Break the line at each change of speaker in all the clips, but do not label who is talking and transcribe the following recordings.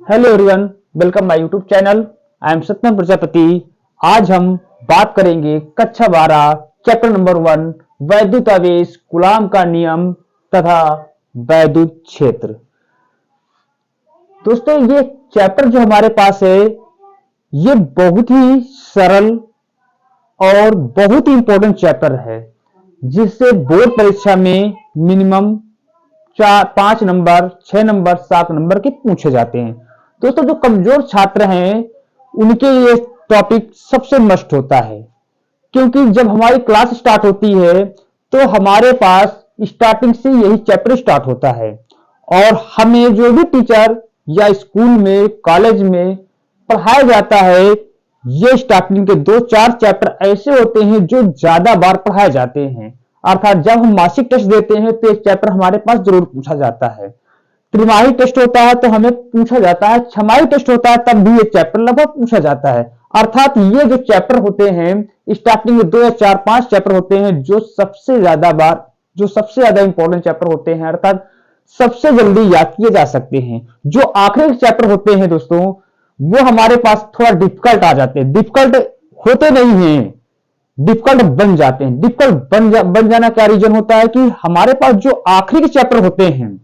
Hello everyone, welcome my YouTube channel. I am Satyam Prajapati. आज हम बात करेंगे कक्षा 12 चैप्टर नंबर 1 वैद्युत आवेश, कूलाम का नियम तथा वैद्युत क्षेत्र। दोस्तों, ये चैप्टर जो हमारे पास है ये बहुत ही सरल और बहुत ही इंपॉर्टेंट चैप्टर है, जिससे बोर्ड परीक्षा में मिनिमम 5 नंबर, 6 नंबर, 7 नंबर के पूछे जाते हैं। दोस्तों, जो कमजोर छात्र हैं उनके लिए टॉपिक सबसे मस्ट होता है, क्योंकि जब हमारी क्लास स्टार्ट होती है तो हमारे पास स्टार्टिंग से यही चैप्टर स्टार्ट होता है और हमें जो भी टीचर या स्कूल में, कॉलेज में पढ़ाया जाता है, ये स्टार्टिंग के 2-4 चैप्टर ऐसे होते हैं जो ज्यादा बार पढ़ाए जाते हैं। अर्थात जब हम मासिक टेस्ट देते हैं तो एक चैप्टर हमारे पास जरूर पूछा जाता है, त्रिमाही टेस्ट होता है तो हमें पूछा जाता है, छमाही टेस्ट होता है तब भी ये चैप्टर लगभग पूछा जाता है। अर्थात ये जो चैप्टर होते हैं स्टार्टिंग में 2 या 4-5 चैप्टर होते हैं जो सबसे ज्यादा इंपॉर्टेंट चैप्टर होते हैं, अर्थात सबसे जल्दी याद किए जा सकते हैं। जो आखिरी चैप्टर होते हैं दोस्तों, वो हमारे पास थोड़ा डिफिकल्ट आ जाते हैं। डिफिकल्ट होते नहीं हैं, डिफिकल्ट बन जाते हैं। डिफिकल्ट बन जाना क्या रीजन होता है कि हमारे पास जो आखिरी के चैप्टर होते हैं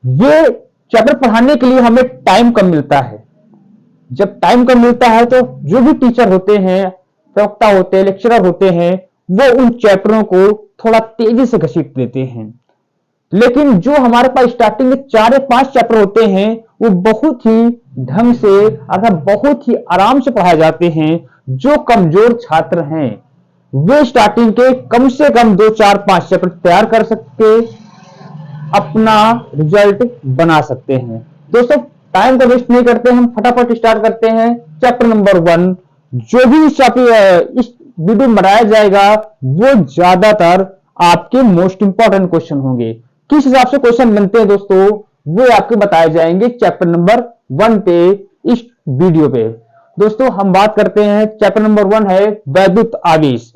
ये चैप्टर पढ़ाने के लिए हमें टाइम कम मिलता है। जब टाइम कम मिलता है तो जो भी टीचर होते हैं, प्रवक्ता होते हैं, लेक्चरर होते हैं, वो उन चैप्टरों को थोड़ा तेजी से घसीट देते हैं। लेकिन जो हमारे पास स्टार्टिंग में 4 या 5 चैप्टर होते हैं वो बहुत ही ढंग से अर्थात बहुत ही आराम से पढ़ाए जाते हैं। जो कमजोर छात्र हैं वे स्टार्टिंग के कम से कम 2-4-5 चैप्टर तैयार कर सकते, अपना रिजल्ट बना सकते हैं। दोस्तों, टाइम को वेस्ट नहीं करते, हम फटाफट स्टार्ट करते हैं चैप्टर नंबर 1। जो भी इस वीडियो में बनाया जाएगा वो ज्यादातर आपके मोस्ट इंपॉर्टेंट क्वेश्चन होंगे। किस हिसाब से क्वेश्चन बनते हैं दोस्तों, वो आपके बताए जाएंगे चैप्टर नंबर 1 पे, इस वीडियो पे। दोस्तों, हम बात करते हैं चैप्टर नंबर 1 है वैद्युत आवेश।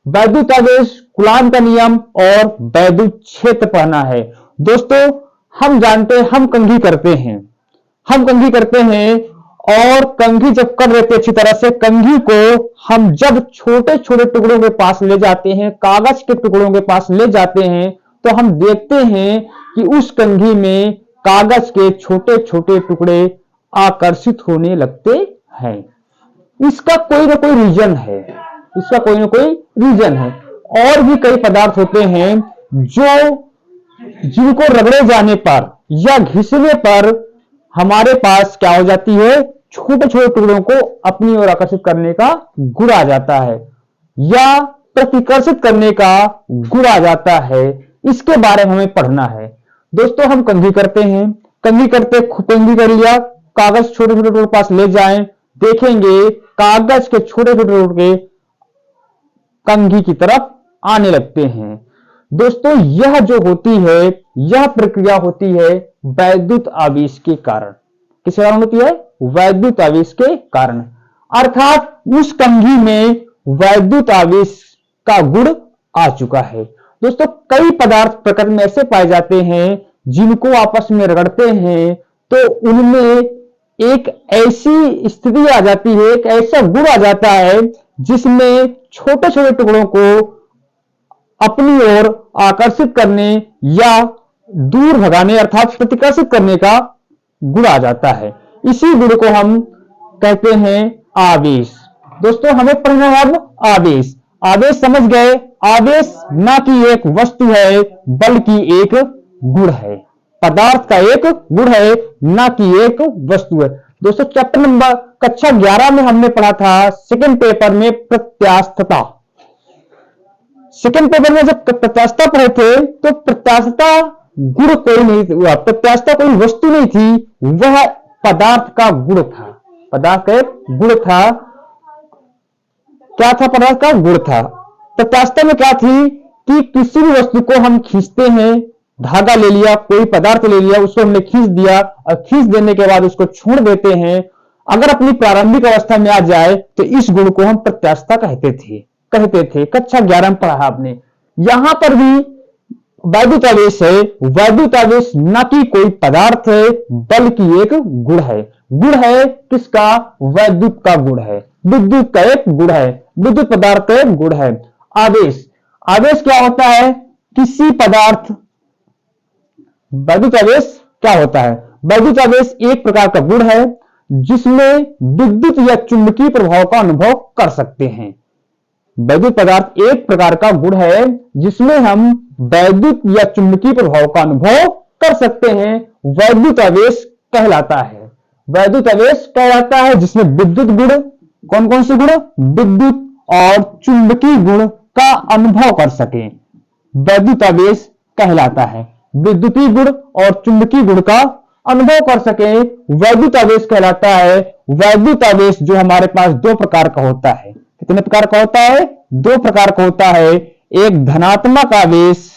वैद्युत आवेश, कूलाम का नियम और वैद्युत क्षेत्र पढ़ना है। दोस्तों, हम जानते हैं हम कंघी करते हैं, और कंघी जब कर लेते अच्छी तरह से, कंघी को हम जब छोटे छोटे टुकड़ों के पास ले जाते हैं, कागज के टुकड़ों के पास ले जाते हैं, तो हम देखते हैं कि उस कंघी में कागज के छोटे छोटे टुकड़े आकर्षित होने लगते हैं। इसका कोई ना कोई रीजन है, और भी कई पदार्थ होते हैं जिनको रगड़े जाने पर या घिसने पर हमारे पास क्या हो जाती है, छोटे छोटे टुकड़ों को अपनी ओर आकर्षित करने का गुण आ जाता है या प्रतिकर्षित करने का गुण आ जाता है। इसके बारे में हमें पढ़ना है। दोस्तों, हम कंघी करते हैं, कंघी कर लिया, कागज छोटे छोटे टुकड़ों पास ले जाएं, देखेंगे कागज के छोटे छोटे टुकड़े कंघी की तरफ आने लगते हैं। दोस्तों, यह जो होती है, यह प्रक्रिया होती है वैद्युत आवेश के कारण। किसके कारण होती है? वैद्युत आवेश के कारण। अर्थात उस कंघी में वैद्युत आवेश का गुण आ चुका है। दोस्तों, कई पदार्थ प्रकृति में ऐसे पाए जाते हैं जिनको आपस में रगड़ते हैं तो उनमें एक ऐसी स्थिति आ जाती है, एक ऐसा गुण आ जाता है जिसमें छोटे छोटे टुकड़ों को अपनी ओर आकर्षित करने या दूर भगाने अर्थात प्रतिकर्षित करने का गुण आ जाता है। इसी गुण को हम कहते हैं आवेश। दोस्तों, हमें पढ़ना है अब आवेश। आवेश समझ गए? आवेश ना कि एक वस्तु है बल्कि एक गुण है, पदार्थ का एक गुण है, ना कि एक वस्तु है। दोस्तों, चैप्टर नंबर कक्षा 11 में हमने पढ़ा था सेकंड पेपर में प्रत्यास्थता। सेकंड पेपर में जब प्रत्यास्थता पढ़े थे तो प्रत्यास्थता गुण कोई नहीं हुआ, प्रत्यास्थता कोई वस्तु नहीं थी, वह पदार्थ का गुण था। पदार्थ का गुण था। क्या था? पदार्थ का गुण था। प्रत्यास्थता में क्या थी कि किसी भी वस्तु को हम खींचते हैं, धागा ले लिया, कोई पदार्थ ले लिया, उसको हमने खींच दिया और खींच देने के बाद उसको छोड़ देते हैं। अगर अपनी प्रारंभिक अवस्था में आ जाए तो इस गुण को हम प्रत्यास्थता कहते थे। कक्षा 11 में पढ़ा आपने। यहां पर भी वैद्युत आवेश है, वैद्युत आवेश न कि कोई पदार्थ है बल्कि एक गुण है। गुण है किसका? वैद्युत का गुण है, विद्युत का एक गुण है, विद्युत पदार्थ का एक गुण है। आवेश, आवेश क्या होता है? किसी पदार्थ, वैद्युत आवेश क्या होता है? वैद्युत आवेश एक प्रकार का गुण है जिसमें विद्युत या चुंबकीय प्रभाव का अनुभव कर सकते हैं। वैद्युत पदार्थ एक प्रकार का गुण है जिसमें हम वैद्युत या चुंबकीय प्रभाव का अनुभव कर सकते हैं, वैद्युत आवेश कहलाता है। वैद्युत आवेश कहलाता है जिसमें विद्युत गुण, कौन कौन से गुण? विद्युत और चुंबकीय गुण का अनुभव कर सके, वैद्युत आवेश कहलाता है। विद्युतीय गुण और चुंबकीय गुण का अनुभव कर सके, वैद्युत आवेश कहलाता है। वैद्युत आवेश जो हमारे पास दो प्रकार का होता है, कितने प्रकार का होता है? दो प्रकार का होता है। एक धनात्मक आवेश,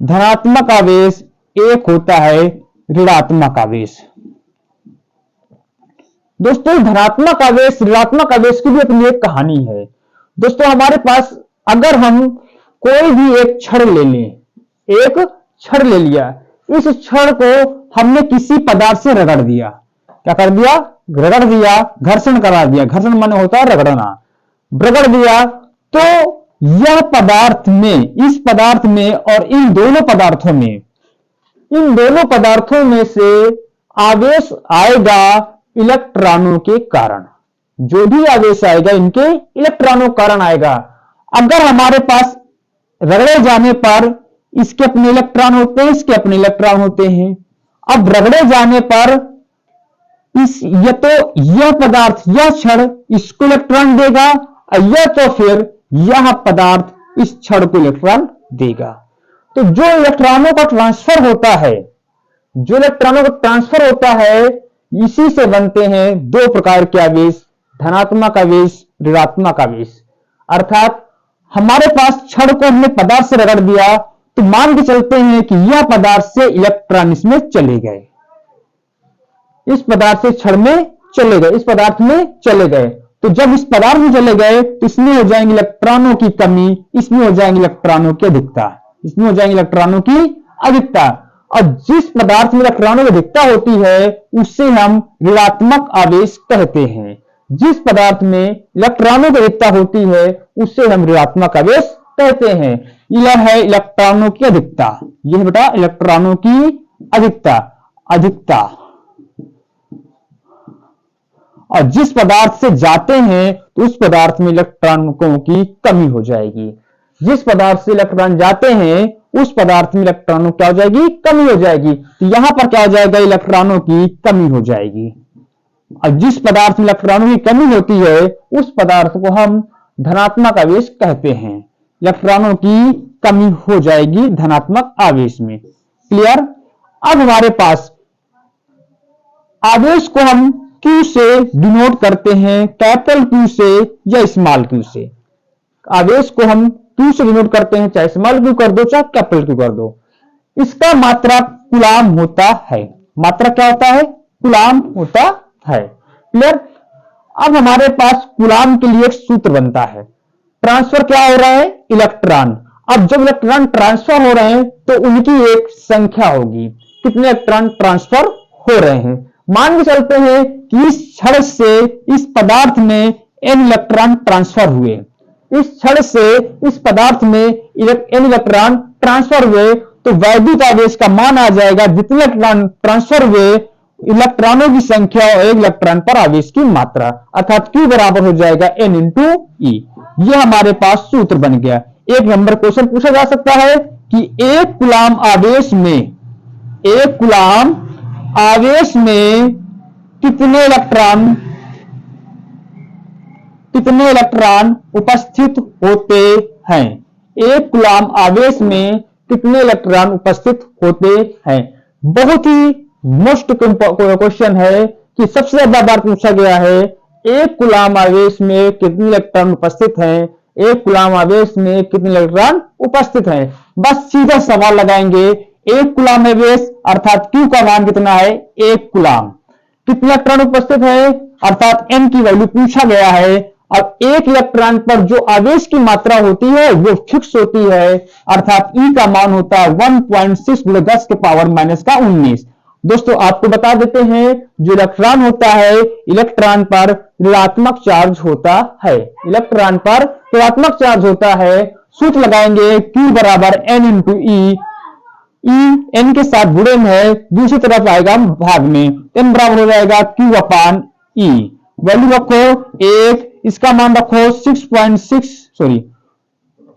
धनात्मक आवेश, एक होता है ऋणात्मक आवेश। दोस्तों धनात्मक आवेश, ऋणात्मक आवेश की भी अपनी एक कहानी है। दोस्तों हमारे पास अगर हम कोई भी एक छड़ ले लें, एक छड़ ले लिया, इस छड़ को हमने किसी पदार्थ से रगड़ दिया, क्या कर दिया? रगड़ दिया, घर्षण करा दिया। घर्षण माने होता है रगड़ना, रगड़ दिया तो यह पदार्थ में, इस पदार्थ में और इन दोनों पदार्थों में, इन दोनों पदार्थों में से आवेश आएगा इलेक्ट्रॉनों के कारण। जो भी आवेश आएगा इनके इलेक्ट्रॉनों के कारण आएगा। अगर हमारे पास रगड़े जाने पर इसके अपने इलेक्ट्रॉन होते हैं, इसके अपने इलेक्ट्रॉन होते हैं। अब रगड़े जाने पर इस या तो यह पदार्थ, यह छड़ इसको इलेक्ट्रॉन देगा या तो फिर यह पदार्थ इस छड़ को इलेक्ट्रॉन देगा। तो जो इलेक्ट्रॉनों का ट्रांसफर होता है, जो इलेक्ट्रॉनों का ट्रांसफर होता है, इसी से बनते हैं दो प्रकार के आवेश, धनात्मक आवेश, ऋणात्मक आवेश। अर्थात हमारे पास छड़ को हमने पदार्थ से रगड़ दिया तो मान के चलते हैं कि यह पदार्थ से इलेक्ट्रॉन इसमें चले गए, इस पदार्थ से छड़ में चले गए, इस पदार्थ में चले गए। तो जब इस पदार्थ में चले गए तो इसमें हो जाएंगे इलेक्ट्रॉनों की कमी, इसमें हो जाएंगे इलेक्ट्रॉनों की अधिकता, इसमें हो जाएंगे इलेक्ट्रॉनों की अधिकता। और जिस पदार्थ में इलेक्ट्रॉनों की अधिकता होती है उससे हम ऋणात्मक आवेश कहते हैं। जिस पदार्थ में इलेक्ट्रॉनों की अधिकता होती है उससे हम ऋणात्मक आवेश कहते हैं। यह है इलेक्ट्रॉनों की अधिकता, यह बेटा इलेक्ट्रॉनों की अधिकता, अधिकता। और जिस पदार्थ से जाते हैं तो उस पदार्थ में इलेक्ट्रॉनों की कमी हो जाएगी। जिस पदार्थ से इलेक्ट्रॉन जाते हैं उस पदार्थ में इलेक्ट्रॉनों क्या हो जाएगी? कमी हो जाएगी। तो यहां पर क्या हो जाएगा? इलेक्ट्रॉनों की कमी हो जाएगी। और जिस पदार्थ में इलेक्ट्रॉनों की कमी होती है उस पदार्थ को हम धनात्मक आवेश कहते हैं। इलेक्ट्रॉनों की कमी हो जाएगी धनात्मक आवेश में। क्लियर? अब हमारे पास आवेश को हम Q से डिनोट करते हैं, कैपिटल Q से या स्मॉल q से। आवेश को हम Q से डिनोट करते हैं, चाहे स्मॉल q कर दो चाहे कैपिटल Q कर दो। इसका मात्रा कूलाम होता है। मात्रा क्या होता है? कूलाम होता है। क्लियर? अब हमारे पास कूलाम के लिए एक सूत्र बनता है। ट्रांसफर क्या हो रहा है? इलेक्ट्रॉन। अब जब इलेक्ट्रॉन ट्रांसफर हो रहे हैं तो उनकी एक संख्या होगी, कितने इलेक्ट्रॉन ट्रांसफर हो रहे हैं। मान के चलते हैं कि इस छड़ से इस पदार्थ में n इलेक्ट्रॉन ट्रांसफर हुए, इस छड़ से इस पदार्थ में n इलेक्ट्रॉन ट्रांसफर हुए, तो वैद्युत आवेश का मान आ जाएगा जितने इलेक्ट्रॉन ट्रांसफर हुए इलेक्ट्रॉनों की संख्या और एक इलेक्ट्रॉन पर आवेश की मात्रा, अर्थात Q बराबर हो जाएगा N इंटू E। यह हमारे पास सूत्र बन गया। एक नंबर क्वेश्चन पूछा जा सकता है कि एक कूलाम आवेश में, एक कूलाम आवेश में कितने इलेक्ट्रॉन उपस्थित होते हैं। एक कूलाम आवेश में कितने इलेक्ट्रॉन उपस्थित होते हैं। बहुत ही मोस्ट क्वेश्चन है कि सबसे ज्यादा बार पूछा गया है एक कूलाम आवेश में कितने इलेक्ट्रॉन उपस्थित हैं, एक कूलाम आवेश में कितने इलेक्ट्रॉन उपस्थित हैं। बस सीधा सवाल लगाएंगे, एक कूलाम आवेश अर्थात Q का मान कितना है? एक कूलाम। कितने इलेक्ट्रॉन उपस्थित है अर्थात N की वैल्यू पूछा गया है, अब एक इलेक्ट्रॉन पर जो आवेश की मात्रा होती है वो फिक्स होती है, अर्थात ई का मान होता है 1.6 गुणे 10 के पावर माइनस का 19। दोस्तों आपको बता देते हैं, जो इलेक्ट्रॉन होता है, इलेक्ट्रॉन पर ऋणात्मक चार्ज होता है, इलेक्ट्रॉन पर ऋणात्मक चार्ज होता है। सूत्र लगाएंगे Q बराबर N इंटू ई, एन के साथ गुणन है, दूसरी तरफ आएगा भाग में, एन बराबर हो जाएगा Q अपान ई। वैल्यू रखो एक, इसका मान रखो 6.6, सॉरी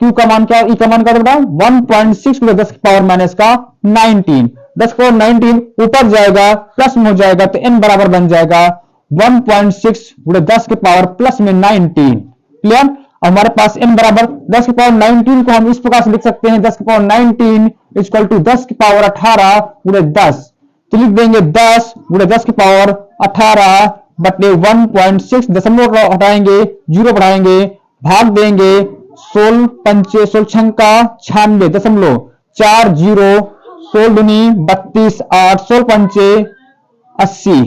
Q का मान क्या, E का मान क्या बताओ 1.6 गुणे 10 पावर माइनस का 19, 10 पावर 19 ऊपर जाएगा प्लस में हो जाएगा, तो n बराबर बन जाएगा 1.6 गुणे 10 के पावर प्लस में 19। क्लियर। हमारे पास n बराबर 10 के पावर 19 को हम इस प्रकार से लिख सकते हैं, 10 के पावर 19 इक्वल टू 10 की पावर 18 गुणे 10, तो लिख देंगे 10 गुणे 10 की पावर 18 बटे 1.6, दशमलव हटाएंगे, जीरो बढ़ाएंगे, भाग देंगे, 16 पंचे 16 छंका 96.40, 16 दूनी 32, 8 16 पंचे 80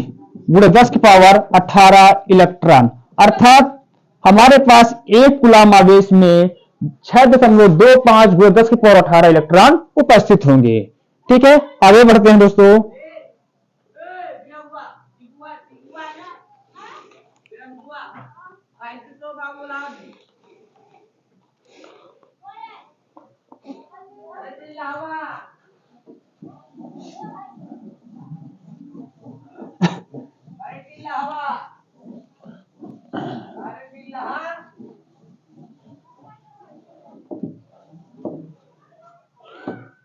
गुणे 10 की पावर 18 इलेक्ट्रॉन, अर्थात हमारे पास एक कूलाम आवेश में 6.25 गुणे 10 की पावर 18 इलेक्ट्रॉन उपस्थित होंगे। ठीक है, आगे बढ़ते हैं दोस्तों।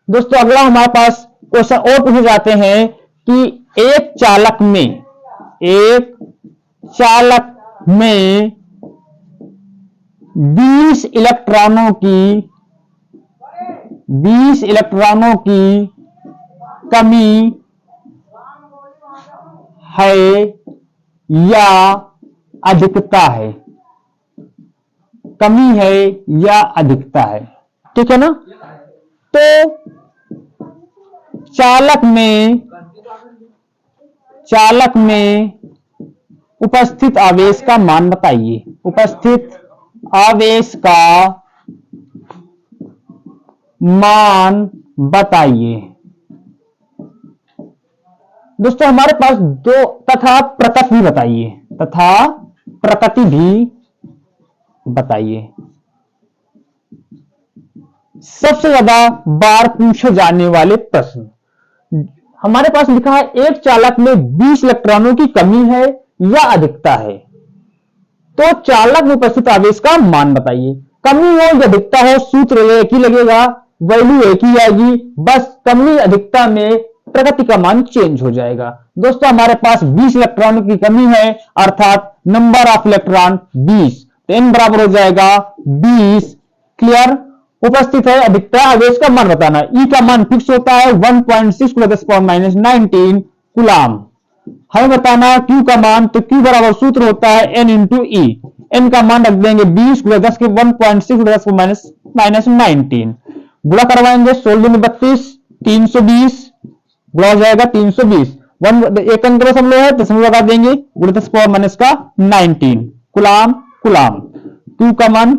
दोस्तों अगला हमारे पास क्वेश्चन और पूछे जाते हैं कि एक चालक में 20 इलेक्ट्रॉनों की कमी है या अधिकता है, कमी है या अधिकता है, ठीक है ना। तो चालक में उपस्थित आवेश का मान बताइए, उपस्थित आवेश का मान बताइए। दोस्तों हमारे पास दो, तथा प्रकृति भी बताइए, तथा प्रकृति भी बताइए। सबसे ज्यादा बार पूछे जाने वाले प्रश्न, हमारे पास लिखा है एक चालक में 20 इलेक्ट्रॉनों की कमी है या अधिकता है, तो चालक में उपस्थित आवेश का मान बताइए। कमी हो या अधिकता हो, सूत्र एक ही लगेगा, वैल्यू एक ही आएगी, बस कमी अधिकता में प्रकृति का मान चेंज हो जाएगा। दोस्तों हमारे पास 20 इलेक्ट्रॉनों की कमी है, अर्थात नंबर ऑफ इलेक्ट्रॉन 20, तो n बराबर हो जाएगा 20। क्लियर। उपस्थित है अधिकता, आवेश का मान बताना, ई का मान फिक्स होता है 1.6 × 10⁻19 कूलाम। हमें बताना Q का मान, तो Q बराबर सूत्र होता है N इंटू ई, एन का मान रख देंगे 20 × 10 के 1.6 × 10⁻19, गुणा करवाएंगे 16 में 32, 320 गुणा हो जाएगा 320, एक अंक दशमलव है, दशमलव लगा देंगे, गुणे 10⁻19 कूलाम कूलाम। Q का मान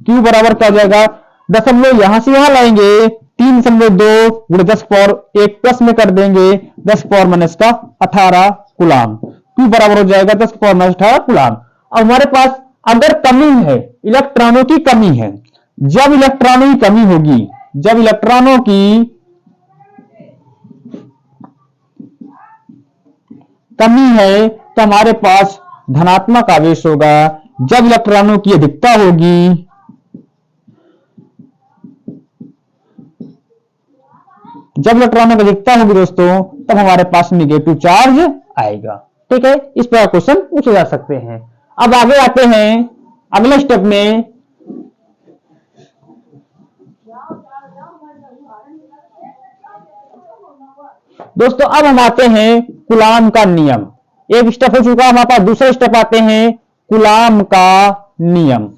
Q बराबर क्या हो जाएगा, दशमलव यहां से यहां लाएंगे, 3.2 गुणे 10⁻1 प्लस में कर देंगे 10⁻18 कूलाम। Q बराबर हो जाएगा 10⁻18 कूलाम। अब हमारे पास अगर कमी है, इलेक्ट्रॉनों की कमी है, जब इलेक्ट्रॉनों की कमी होगी, जब इलेक्ट्रॉनों की कमी है तो हमारे पास धनात्मक आवेश होगा, जब इलेक्ट्रॉनों की अधिकता होगी, जब इलेक्ट्रॉनों की अधिकता होगी दोस्तों, तब हमारे पास निगेटिव चार्ज आएगा। ठीक है, इस प्रकार क्वेश्चन पूछे जा सकते हैं। अब आगे आते हैं अगले स्टेप में। दोस्तों अब हम आते हैं कूलाम का नियम। एक स्टेप हो चुका, हमारे पास दूसरा स्टेप आते हैं कूलाम का नियम।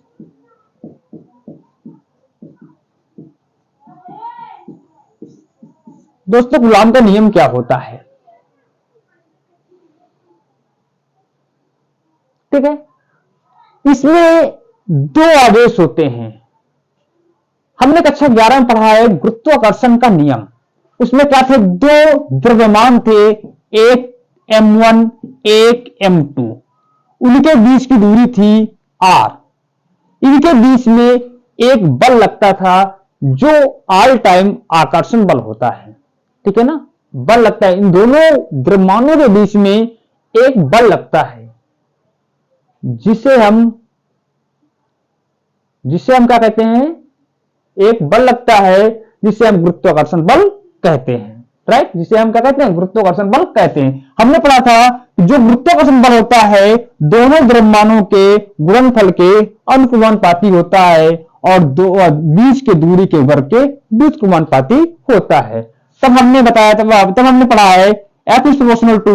दोस्तों कूलाम का नियम क्या होता है, ठीक है। इसमें दो आवेश होते हैं। हमने कक्षा 11 में पढ़ा है गुरुत्वाकर्षण का नियम। उसमें क्या थे, दो द्रव्यमान थे, एक m1 एक m2, उनके बीच की दूरी थी r। इनके बीच में एक बल लगता था जो ऑल टाइम आकर्षण बल होता है, ठीक है ना। बल लगता है, इन दोनों द्रव्यमानों के बीच में एक बल लगता है जिसे हम क्या कहते हैं, एक बल लगता है जिसे हम गुरुत्वाकर्षण बल कहते हैं, राइट। जिसे हम क्या कहते हैं, गुरुत्वाकर्षण बल कहते हैं। हमने पढ़ा था कि जो गुरुत्वाकर्षण बल होता है दोनों द्रव्यमानों के गुणनफल के अनुपाती होता है और बीच के दूरी के वर्ग के व्युत्क्रमानुपाती होता है। तब हमने बताया था, तब हमने पढ़ा है F is proportional to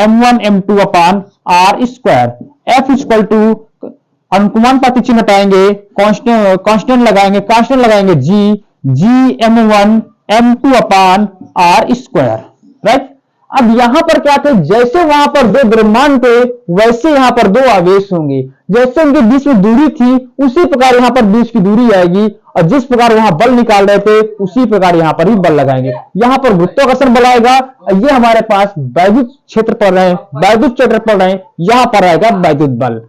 m1 m2 upon r square। F is equal to अनुपाती चिन्ह हटाएंगे, कांस्टेंट लगाएंगे g m1 m2 upon r square, right. अब यहां पर क्या थे, जैसे वहां पर दो द्रव्यमान थे वैसे यहां पर दो आवेश होंगे। जैसे उनके बीच में दूरी थी उसी प्रकार यहां पर बीच की दूरी आएगी, और जिस प्रकार वहां बल निकाल रहे थे उसी प्रकार यहां पर भी बल लगाएंगे। यहां पर गुरुत्वाकर्षण बल आएगा, ये हमारे पास वैद्युत क्षेत्र पढ़ रहे हैं, यहां पर आएगा वैद्युत बल।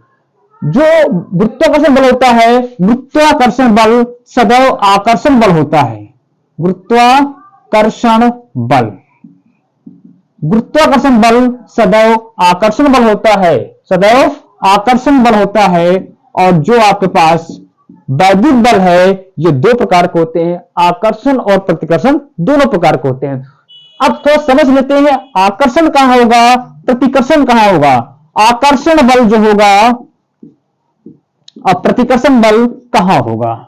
जो गुरुत्वाकर्षण बल होता है, गुरुत्वाकर्षण बल सदैव आकर्षण बल होता है। गुरुत्वाकर्षण बल सदैव आकर्षण बल होता है, और जो आपके पास वैद्युत बल है ये दो प्रकार के होते हैं, आकर्षण और प्रतिकर्षण दोनों प्रकार के होते हैं। अब थोड़ा समझ लेते हैं आकर्षण कहां होगा, प्रतिकर्षण कहां होगा। आकर्षण बल जो होगा और प्रतिकर्षण बल कहां होगा।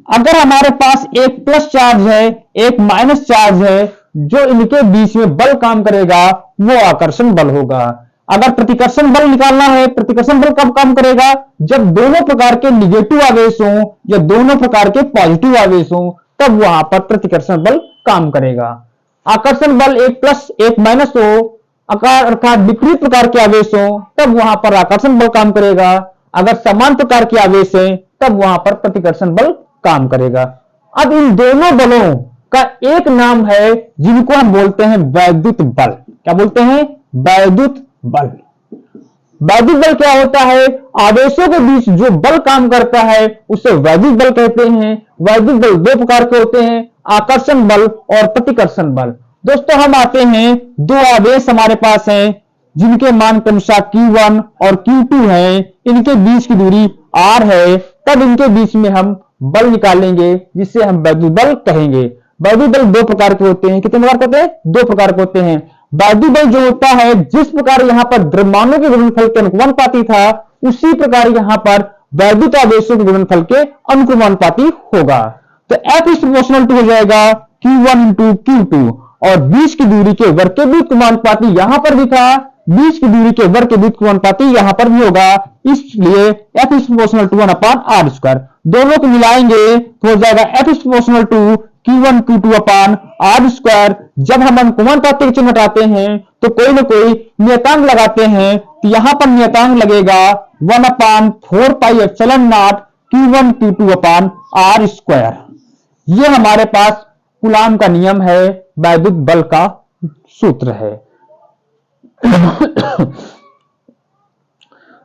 अगर हमारे पास एक प्लस चार्ज है एक माइनस चार्ज है, जो इनके बीच में बल काम करेगा वो आकर्षण बल होगा। अगर प्रतिकर्षण बल निकालना है, प्रतिकर्षण बल कब काम करेगा, जब दोनों प्रकार के निगेटिव आवेश हो या दोनों प्रकार के पॉजिटिव आवेश हो, तब वहां पर प्रतिकर्षण बल काम करेगा। आकर्षण बल एक प्लस एक माइनस हो, अर्थात विपरीत प्रकार के आवेश हो, तब वहां पर आकर्षण बल काम करेगा। अगर समान प्रकार के आवेश है तब वहां पर प्रतिकर्षण बल काम करेगा। अब इन दोनों बलों का एक नाम है जिनको हम बोलते हैं वैद्युत बल। क्या बोलते हैं, वैद्युत बल। वैद्युत बल क्या होता है, आवेशों के बीच जो बल काम करता है उसे वैद्युत बल कहते हैं। वैद्युत बल दो प्रकार के होते हैं, आकर्षण बल और प्रतिकर्षण बल। दोस्तों हम आते हैं, दो आवेश हमारे पास हैं जिनके मान क्रमशः Q1 और Q2 है, इनके बीच की दूरी r है, तब इनके बीच में हम बल निकालेंगे जिसे हम वैद्युत बल कहेंगे। वैद्युत बल दो प्रकार के होते हैं, कितने प्रकार के होते हैं, दो प्रकार के होते हैं। वैद्युत बल जो होता है जिस प्रकार यहां पर द्रव्यमानों के गुणनफल के अनुक्रमानुपाती था उसी प्रकार यहां पर वैद्युत आवेशों के गुणनफल के अनुक्रमानुपाती होगा। तो F इज प्रोपोर्शनल टू हो जाएगा Q1 into Q2, और बीच की दूरी के वर्ग के व्युत्क्रमानुपाती यहां पर भी था, बीच की दूरी के वर्ग के व्युत्क्रमानुपाती यहां पर भी होगा, इसलिए F is proportional to 1/r square. दोनों को मिलाएंगे तो हो जाएगा F is proportional to Q1 Q2 upon r square. जब हम अनुक्रमानुपाती के चिन्ह हटाते हैं तो कोई ना कोई नियतांक लगाते हैं, तो यहां पर नियतांक लगेगा 1/4 pi epsilon not Q1 Q2 upon r square. ये हमारे पास कूलाम का नियम है, वैद्युत बल का सूत्र है।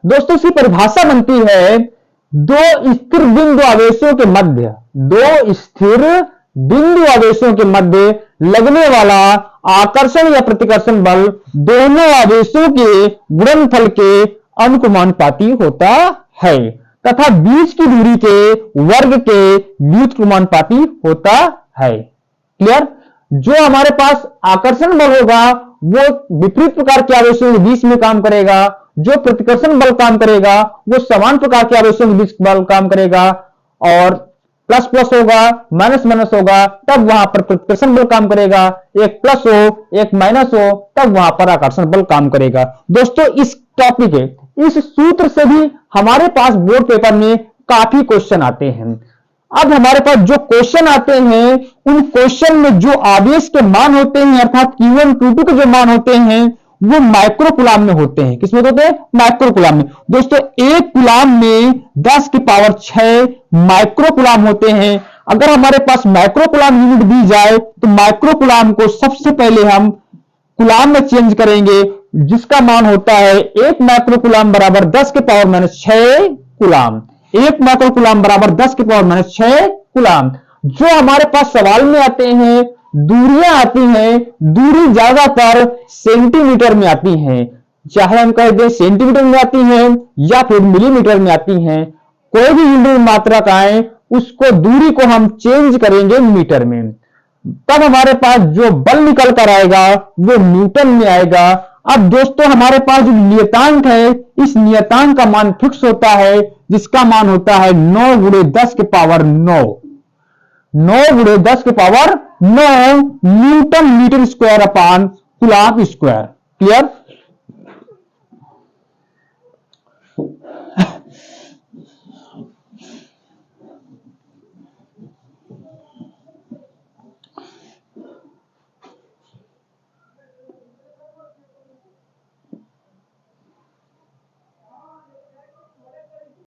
दोस्तों इसकी परिभाषा बनती है दो स्थिर बिंदु आवेशों के मध्य लगने वाला आकर्षण या प्रतिकर्षण बल दोनों आवेशों के गुणनफल के अनुक्रमानुपाती होता है तथा बीच की दूरी के वर्ग के व्युत्क्रमानुपाती होता है। क्लियर। जो हमारे पास आकर्षण बल होगा वो विपरीत प्रकार के आवेशों के बीच में काम करेगा, जो प्रतिकर्षण बल काम करेगा वो समान प्रकार के आवेशों के बीच बल काम करेगा, और प्लस प्लस होगा माइनस माइनस होगा तब वहां पर प्रतिकर्षण बल काम करेगा, एक प्लस हो एक माइनस हो तब वहां पर आकर्षण बल काम करेगा। दोस्तों इस टॉपिक के इस सूत्र से भी हमारे पास बोर्ड पेपर में काफी क्वेश्चन आते हैं। अब हमारे पास जो क्वेश्चन आते हैं उन क्वेश्चन में जो आवेश के मान होते हैं अर्थात Q1 Q2 के जो मान होते हैं वो माइक्रो कूलाम में होते हैं। किसमें होते हैं? माइक्रो कूलाम में। दोस्तों, एक कूलाम में 10 की पावर 6 माइक्रो कूलाम होते हैं। अगर हमारे पास माइक्रो कूलाम यूनिट दी जाए तो माइक्रो कूलाम को सबसे पहले हम कूलाम में चेंज करेंगे, जिसका मान होता है 1 माइक्रो कूलाम बराबर 10 के power minus 6 coulomb. 1 micro coulomb बराबर 10 के पावर माइनस 6 कूलाम। जो हमारे पास सवाल में आते हैं, दूरियां आती हैं, दूरी ज्यादातर सेंटीमीटर में आती हैं, चाहे हम कह दें सेंटीमीटर में आती हैं या फिर मिलीमीटर में आती हैं। कोई भी यूनिट मात्रक आए, उसको दूरी को हम चेंज करेंगे मीटर में, तब हमारे पास जो बल निकल कर आएगा वो न्यूटन में आएगा। अब दोस्तों, हमारे पास जो नियतांक है, इस नियतांक का मान फिक्स होता है, जिसका मान होता है 9 गुणे 10 के पावर 9। 9 गुणे 10 के power 9 newton metre square upon coulomb square. Clear?